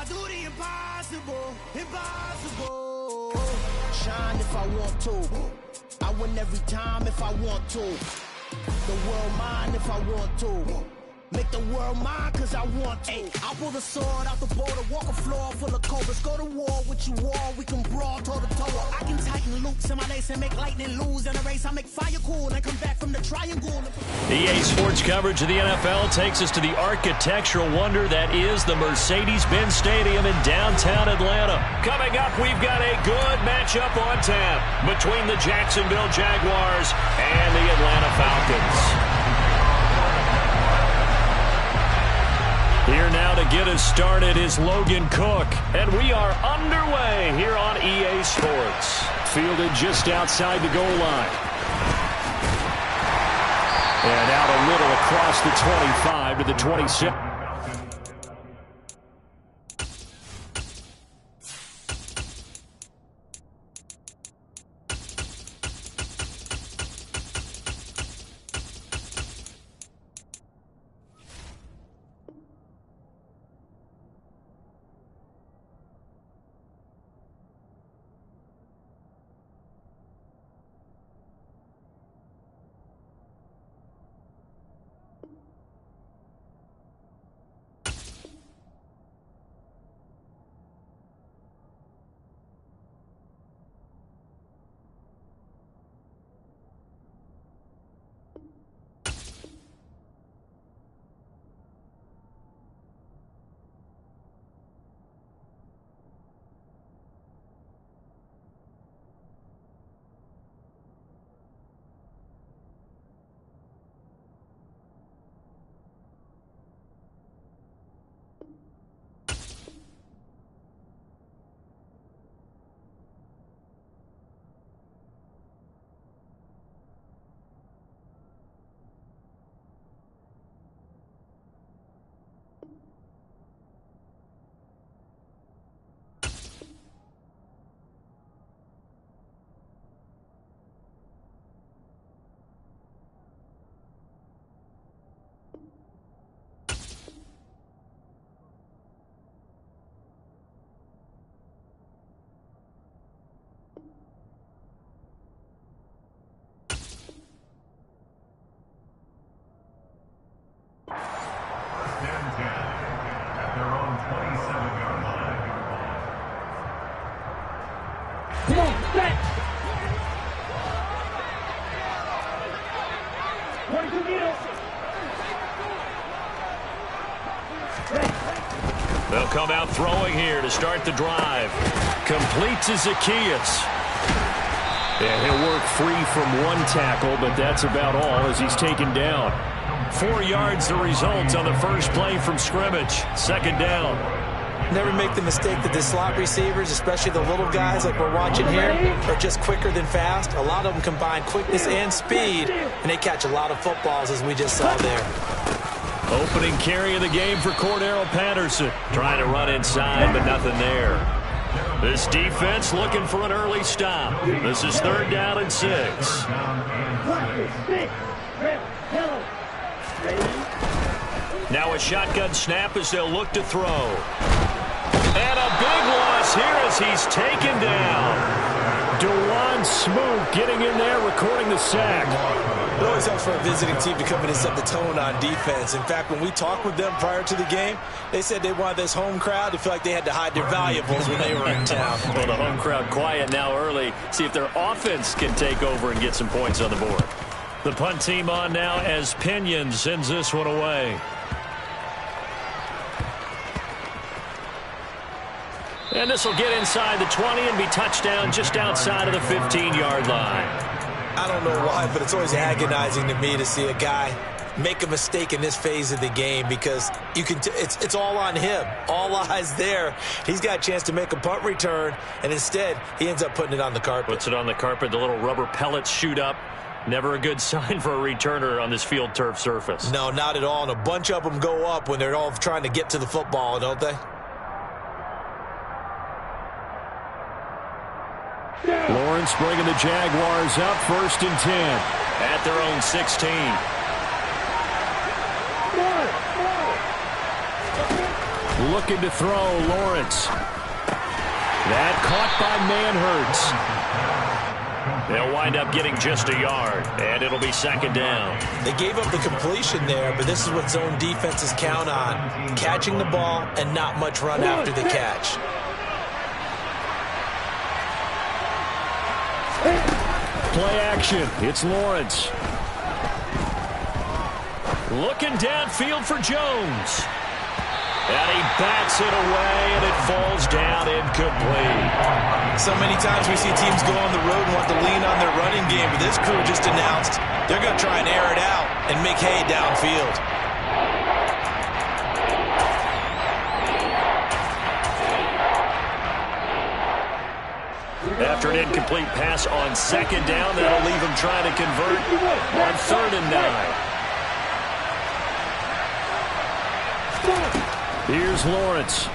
I do the impossible, impossible. Shine if I want to. I win every time if I want to. The world mine if I want to. Make the world mine cause I want to. I pull the sword out the border, walk a floor full of cobras. Go to war with you all, we can brawl toe to toe. I can tighten loops in my lace and make lightning lose in a race. I make fire cool and come back from the triangle. EA Sports coverage of the NFL takes us to the architectural wonder that is the Mercedes-Benz Stadium in downtown Atlanta. Coming up, we've got a good matchup on tap between the Jacksonville Jaguars and the Atlanta Falcons. Here now to get us started is Logan Cook, and we are underway here on EA Sports. Fielded just outside the goal line. And out a little across the 25 to the 27. They'll come out throwing here to start the drive. Complete to Zacchaeus. And he'll work free from one tackle, but that's about all as he's taken down. 4 yards the result on the first play from scrimmage. Second down. Never make the mistake that the slot receivers, especially the little guys like we're watching here, are just quicker than fast. A lot of them combine quickness and speed, and they catch a lot of footballs as we just saw there. Opening carry of the game for Cordero Patterson. Trying to run inside, but nothing there. This defense looking for an early stop. This is 3rd down and 6. Now a shotgun snap as they'll look to throw. And a big loss here as he's taken down. DeJuan Smoot getting in there, recording the sack. It always helps for a visiting team to come in and set the tone on defense. In fact, when we talked with them prior to the game, they said they wanted this home crowd to feel like they had to hide their valuables when they were in town. Well, the home crowd quiet now early. See if their offense can take over and get some points on the board. The punt team on now as Pinion sends this one away. And this will get inside the 20 and be touchdown just outside of the 15-yard line. I don't know why, but it's always agonizing to me to see a guy make a mistake in this phase of the game because you can. It's all on him. All eyes there. He's got a chance to make a punt return, and instead he ends up putting it on the carpet. Puts it on the carpet. The little rubber pellets shoot up. Never a good sign for a returner on this field turf surface. No, not at all. And a bunch of them go up when they're all trying to get to the football, don't they? Lawrence bringing the Jaguars up 1st and 10 at their own 16. Looking to throw, Lawrence. That caught by Manhertz. They'll wind up getting just a yard, and it'll be second down. They gave up the completion there, but this is what zone defenses count on. Catching the ball and not much run after the catch. Play action. It's Lawrence. Looking downfield for Jones. And he bats it away, and it falls down incomplete. So many times we see teams go on the road and want to lean on their running game, but this crew just announced they're going to try and air it out and make hay downfield. After an incomplete pass on second down, that'll leave him trying to convert on 3rd and 9. Here's Lawrence.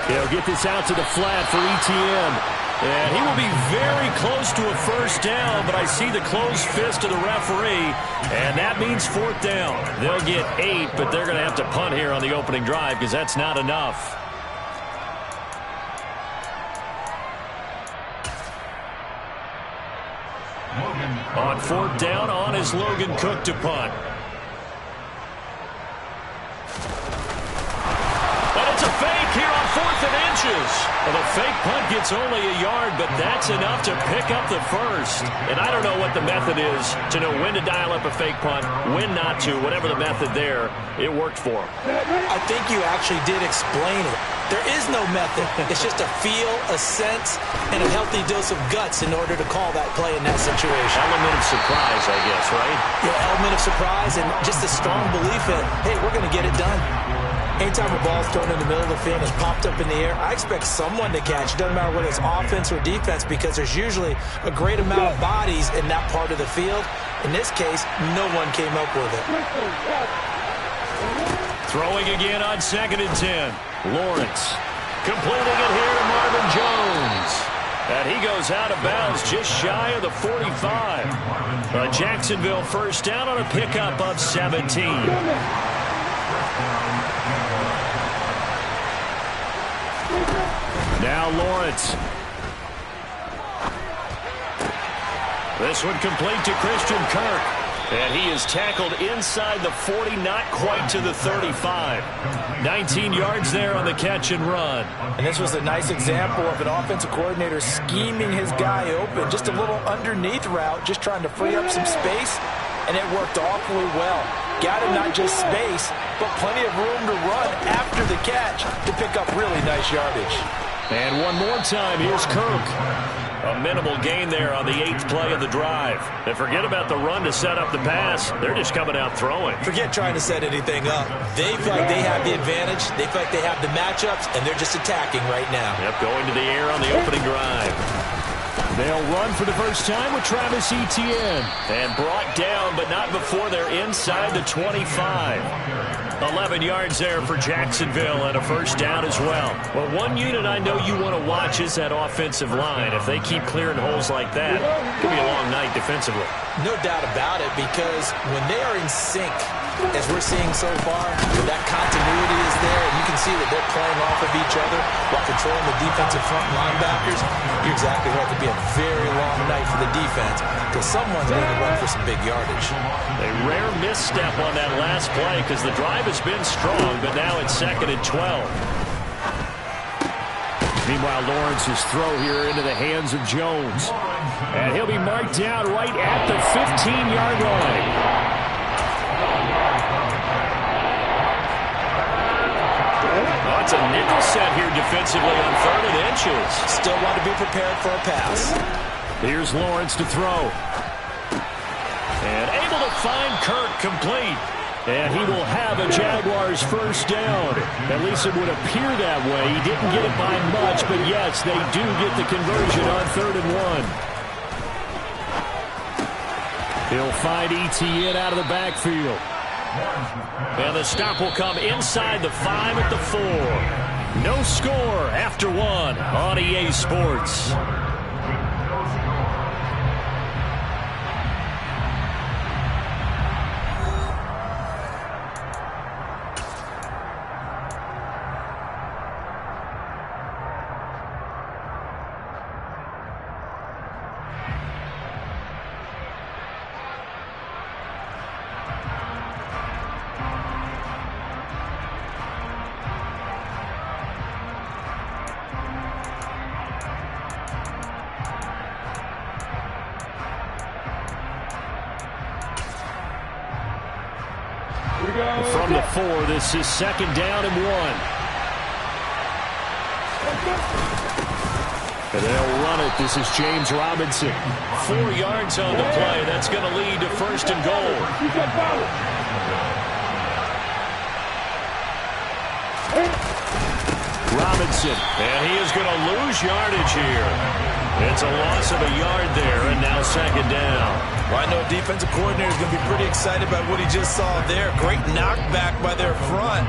He'll get this out to the flat for Etienne. And he will be very close to a first down, but I see the closed fist of the referee, and that means 4th down. They'll get 8, but they're going to have to punt here on the opening drive because that's not enough. On 4th down, on is Logan Cook to punt. Here on 4th and inches. Well, the fake punt gets only a yard, but that's enough to pick up the first. And I don't know what the method is to know when to dial up a fake punt, when not to. Whatever the method there, it worked for him. I think you actually did explain it. There is no method. It's just a feel, a sense, and a healthy dose of guts in order to call that play in that situation. Element of surprise, I guess, right? Yeah, element of surprise and just a strong belief in, hey, we're going to get it done. Anytime a ball's thrown in the middle of the field and it's popped up in the air, I expect someone to catch. It doesn't matter whether it's offense or defense because there's usually a great amount of bodies in that part of the field. In this case, no one came up with it. Throwing again on 2nd and 10. Lawrence completing it here to Marvin Jones. And he goes out of bounds just shy of the 45. A Jacksonville first down on a pickup of 17. Now Lawrence. This one complete to Christian Kirk. And he is tackled inside the 40, not quite to the 35. 19 yards there on the catch and run. And this was a nice example of an offensive coordinator scheming his guy open. Just a little underneath route, just trying to free up some space. And it worked awfully well. Got him not just space, but plenty of room to run after the catch to pick up really nice yardage. And one more time, here's Kirk. A minimal gain there on the 8th play of the drive. And forget about the run to set up the pass. They're just coming out throwing. Forget trying to set anything up. They feel like they have the advantage. They feel like they have the matchups, and they're just attacking right now. Yep, going to the air on the opening drive. They'll run for the first time with Travis Etienne. And brought down, but not before they're inside the 25. 11 yards there for Jacksonville and a first down as well. Well, one unit I know you want to watch is that offensive line. If they keep clearing holes like that, it could be a long night defensively. No doubt about it, because when they are in sync, as we're seeing so far, that continuity is there, and you can see that they're playing off of each other while controlling the defensive front linebackers. You're exactly right. It could be a very long night for the defense because someone's going to run for some big yardage. A rare misstep on that last play because the drive has been strong, but now it's 2nd and 12. Meanwhile, Lawrence's throw here into the hands of Jones. And he'll be marked down right at the 15-yard line. Oh, it's a nickel set here defensively on 3rd and inches. Still want to be prepared for a pass. Here's Lawrence to throw. And able to find Kirk complete. And he will have a Jaguars first down. At least it would appear that way. He didn't get it by much, but yes, they do get the conversion on 3rd and 1. He'll find Etienne out of the backfield. And the stop will come inside the 5 at the 4. No score after 1 on EA Sports. From the 4, this is 2nd down and 1. And they'll run it. This is James Robinson. 4 yards on the play. That's going to lead to 1st and goal. Robinson, and he is going to lose yardage here. It's a loss of a yard there, and now 2nd down. Well, I know a defensive coordinator is going to be pretty excited about what he just saw there. Great knockback by their front.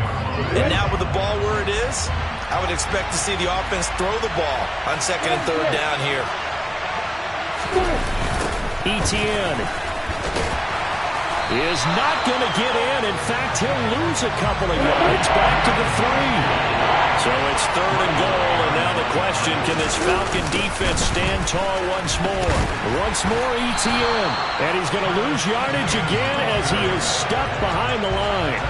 And now with the ball where it is, I would expect to see the offense throw the ball on 2nd and 3rd down here. Etienne is not going to get in. In fact, he'll lose a couple of yards back to the 3. So it's 3rd and goal, and now the question, can this Falcon defense stand tall once more? Once more, Etienne. And he's going to lose yardage again as he is stuck behind the line.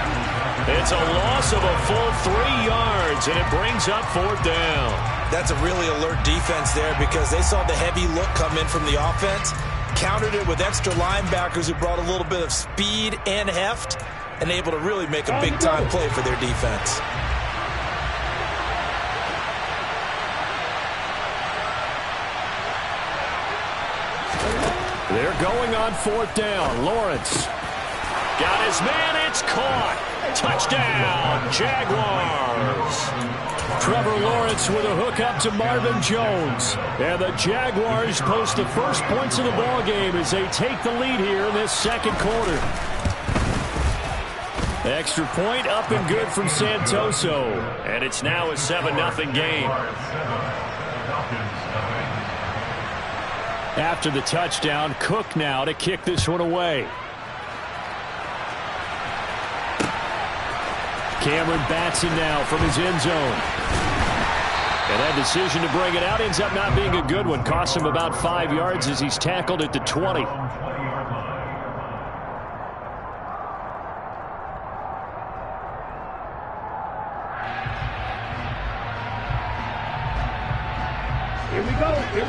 It's a loss of a full 3 yards, and it brings up 4th down. That's a really alert defense there because they saw the heavy look come in from the offense, countered it with extra linebackers who brought a little bit of speed and heft, and able to really make a big-time play for their defense. They're going on 4th down. Lawrence got his man. It's caught. Touchdown, Jaguars. Trevor Lawrence with a hook up to Marvin Jones. And the Jaguars post the first points of the ball game as they take the lead here in this 2nd quarter. Extra point up and good from Santoso. And it's now a 7-0 game. After the touchdown, Cook now to kick this one away. Cameron Batson now from his end zone. And that decision to bring it out ends up not being a good one. Costs him about 5 yards as he's tackled at the 20.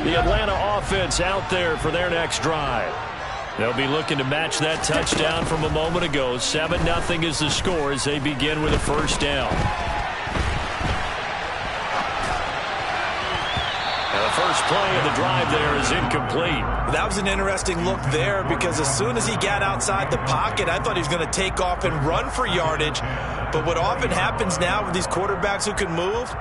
The Atlanta offense out there for their next drive. They'll be looking to match that touchdown from a moment ago. 7-0 is the score as they begin with a 1st down. And the first play of the drive there is incomplete. That was an interesting look there because as soon as he got outside the pocket, I thought he was going to take off and run for yardage. But what often happens now with these quarterbacks who can move,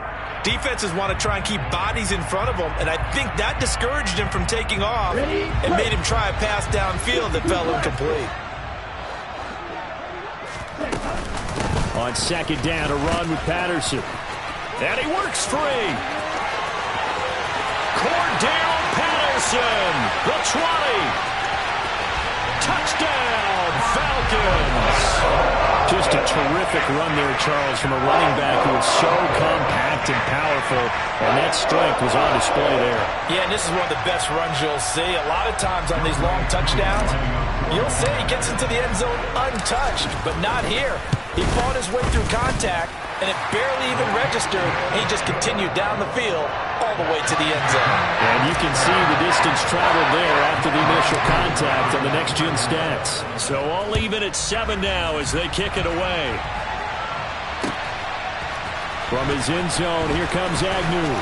defenses want to try and keep bodies in front of him, and I think that discouraged him from taking off and made him try a pass downfield that fell incomplete. On 2nd down, a run with Patterson. And he works free. Cordell Patterson, the 20. Touchdown, Falcons. Just a terrific run there, Charles, from a running back who is so compact and powerful, and that strength was on display there. Yeah, and this is one of the best runs you'll see. A lot of times on these long touchdowns, you'll say he gets into the end zone untouched, but not here. He fought his way through contact, and it barely even registered. He just continued down the field all the way to the end zone. And you can see the distance traveled there after the initial contact on the next-gen stats. So all even at 7 now as they kick it away. From his end zone, here comes Agnew.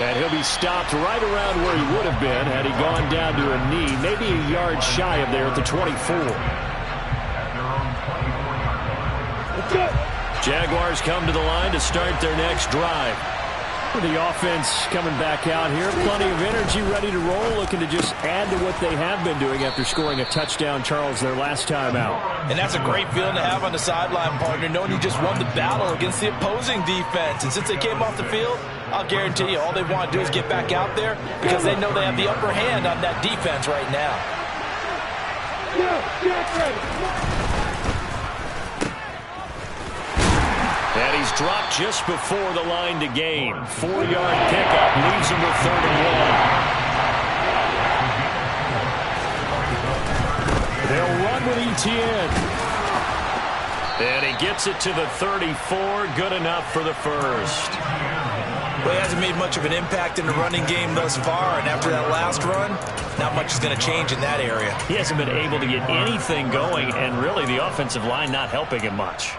And he'll be stopped right around where he would have been had he gone down to a knee, maybe a yard shy of there at the 24. Jaguars come to the line to start their next drive. The offense coming back out here. Plenty of energy, ready to roll, looking to just add to what they have been doing after scoring a touchdown, Charles, their last time out. And that's a great feeling to have on the sideline, partner, knowing you just won the battle against the opposing defense. And since they came off the field, I'll guarantee you all they want to do is get back out there because they know they have the upper hand on that defense right now. And he's dropped just before the line to gain. 4-yard pickup leaves him with 3rd and 1. They'll run with Etienne. And he gets it to the 34. Good enough for the first. Well, he hasn't made much of an impact in the running game thus far, and after that last run, not much is going to change in that area. He hasn't been able to get anything going, and really the offensive line not helping him much.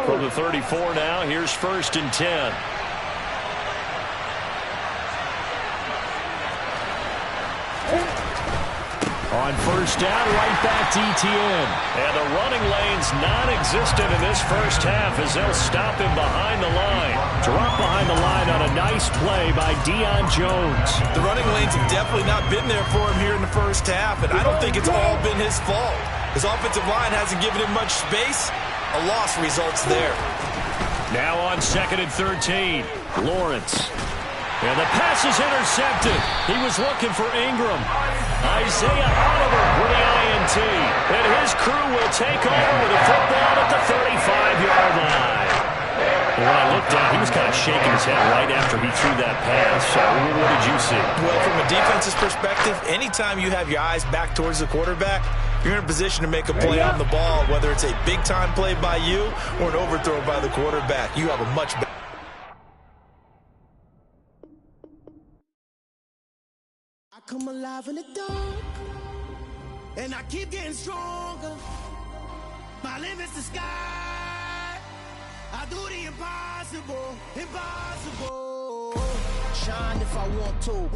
From the 34 now, here's 1st and 10. On 1st down, right back to Etienne. And the running lane's non-existent in this first half as they'll stop him behind the line. Drop behind the line on a nice play by Deion Jones. The running lanes have definitely not been there for him here in the first half, and I don't think it's all been his fault. His offensive line hasn't given him much space. A loss results there. Now on 2nd and 13, Lawrence. And the pass is intercepted. He was looking for Ingram. Isaiah Oliver with the INT. And his crew will take over with the football at the 35-yard line. And when I looked down, he was kind of shaking his head right after he threw that pass. So what did you see? Well, from a defense's perspective, anytime you have your eyes back towards the quarterback, you're in a position to make a play on the ball, whether it's a big-time play by you or an overthrow by the quarterback. You have a much better. I come alive in the dark, and I keep getting stronger. My limit's the sky. I do the impossible, impossible. Shine if I want to.